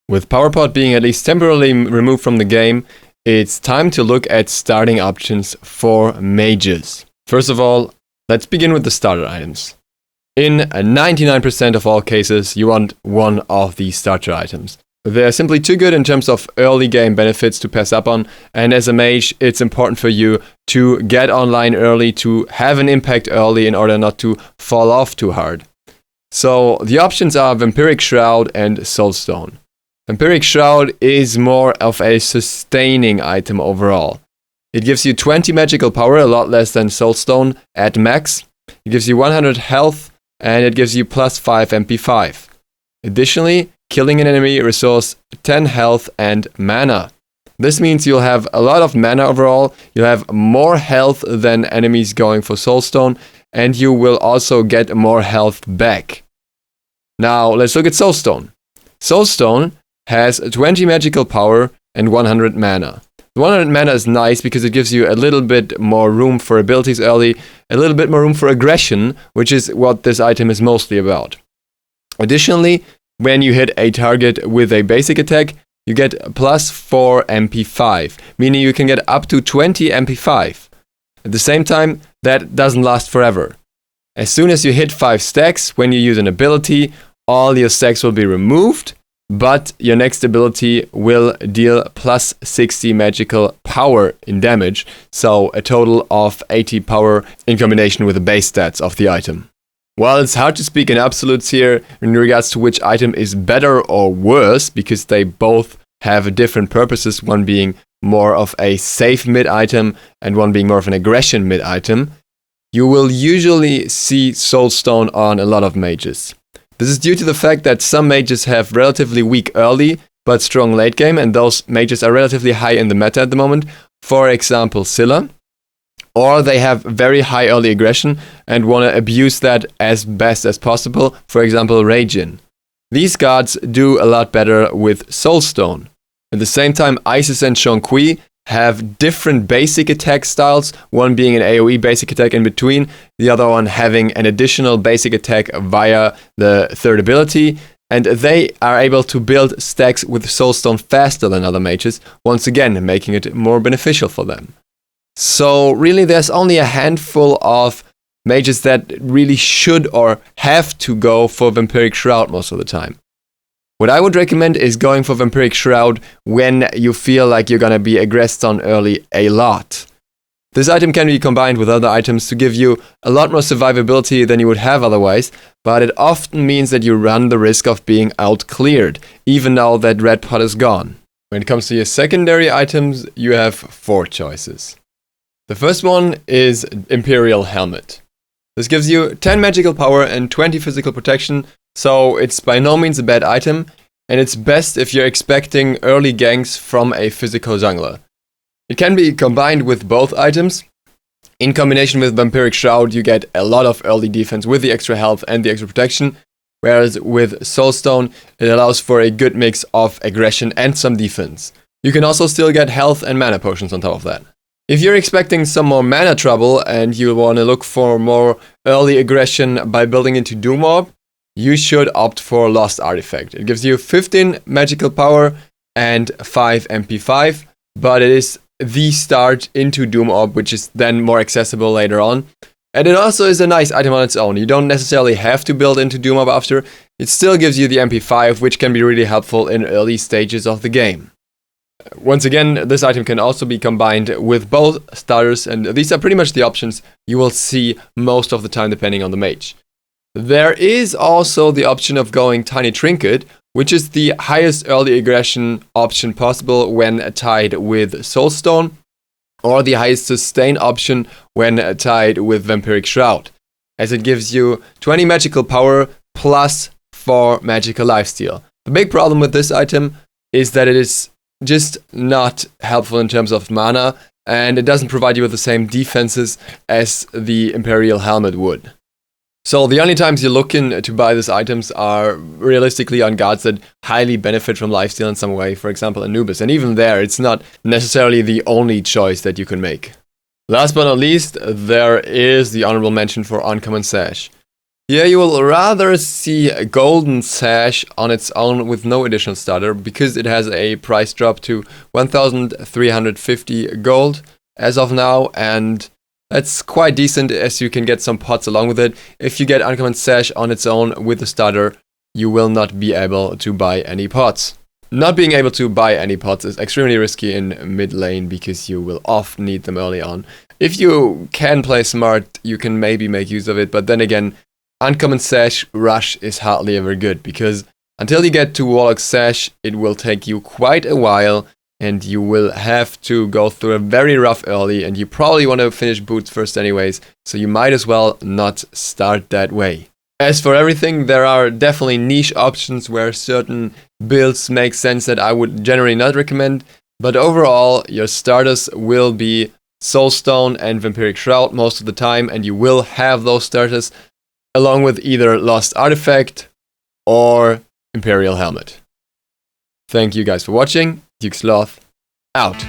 With Power Pot being at least temporarily removed from the game, it's time to look at starting options for mages. First of all, let's begin with the starter items. In 99% of all cases, you want one of these starter items. They're simply too good in terms of early game benefits to pass up on, and as a mage, it's important for you to get online early, to have an impact early in order not to fall off too hard. So the options are Vampiric Shroud and Soulstone. Vampiric Shroud is more of a sustaining item overall. It gives you 20 magical power, a lot less than Soulstone at max. It gives you 100 health, and it gives you plus 5 MP5. Additionally, killing an enemy restores 10 health and mana. This means you'll have a lot of mana overall, you'll have more health than enemies going for Soulstone, and you will also get more health back. Now, let's look at Soulstone. Soulstone has 20 magical power and 100 mana. The 100 mana is nice because it gives you a little bit more room for abilities early, a little bit more room for aggression, which is what this item is mostly about. Additionally, when you hit a target with a basic attack, you get plus 4 MP5, meaning you can get up to 20 MP5. At the same time, that doesn't last forever. As soon as you hit 5 stacks, when you use an ability, all your stacks will be removed, but your next ability will deal plus 60 magical power in damage, so a total of 80 power in combination with the base stats of the item. While it's hard to speak in absolutes here in regards to which item is better or worse, because they both have different purposes, one being more of a safe mid item and one being more of an aggression mid item, you will usually see Soulstone on a lot of mages. This is due to the fact that some mages have relatively weak early but strong late game, and those mages are relatively high in the meta at the moment. For example, Scylla. Or they have very high early aggression and want to abuse that as best as possible. For example, Rajin. These cards do a lot better with Soulstone. At the same time, Isis and Shonqui have different basic attack styles, one being an AoE basic attack in between, the other one having an additional basic attack via the third ability, and they are able to build stacks with Soulstone faster than other mages, once again making it more beneficial for them. So really there's only a handful of mages that really should or have to go for Vampiric Shroud most of the time. What I would recommend is going for Vampiric Shroud when you feel like you're gonna be aggressed on early a lot. This item can be combined with other items to give you a lot more survivability than you would have otherwise, but it often means that you run the risk of being out-cleared, even now that red pot is gone. When it comes to your secondary items, you have 4 choices. The first one is Imperial Helmet. This gives you 10 magical power and 20 physical protection, so it's by no means a bad item, and it's best if you're expecting early ganks from a physical jungler. It can be combined with both items. In combination with Vampiric Shroud, you get a lot of early defense with the extra health and the extra protection, whereas with Soulstone, it allows for a good mix of aggression and some defense. You can also still get health and mana potions on top of that. If you're expecting some more mana trouble and you want to look for more early aggression by building into Doom Orb, you should opt for Lost Artifact. It gives you 15 magical power and 5 MP5, but it is the start into Doom Orb, which is then more accessible later on. And it also is a nice item on its own. You don't necessarily have to build into Doom Orb after. It still gives you the MP5, which can be really helpful in early stages of the game. Once again, this item can also be combined with both starters, and these are pretty much the options you will see most of the time depending on the mage. There is also the option of going Tiny Trinket, which is the highest early aggression option possible when tied with Soulstone, or the highest sustain option when tied with Vampiric Shroud, as it gives you 20 magical power plus 4 magical lifesteal. The big problem with this item is that it is just not helpful in terms of mana, and it doesn't provide you with the same defenses as the Imperial Helmet would. So the only times you're looking to buy these items are realistically on cards that highly benefit from lifesteal in some way, for example Anubis, and even there it's not necessarily the only choice that you can make. Last but not least, there is the honorable mention for Uncommon Sash. Here you will rather see a Golden Sash on its own with no additional starter, because it has a price drop to 1,350 gold as of now, and that's quite decent as you can get some pots along with it. If you get Uncommon Sash on its own with the starter, you will not be able to buy any pots. Not being able to buy any pots is extremely risky in mid lane because you will often need them early on. If you can play smart, you can maybe make use of it, but then again, Uncommon Sash rush is hardly ever good, because until you get to Warlock Sash, it will take you quite a while, and you will have to go through a very rough early, and you probably want to finish boots first anyways, so you might as well not start that way. As for everything, there are definitely niche options where certain builds make sense that I would generally not recommend, but overall, your starters will be Soulstone and Vampiric Shroud most of the time, and you will have those starters along with either Lost Artifact or Imperial Helmet. Thank you guys for watching. Duke Sloth, out.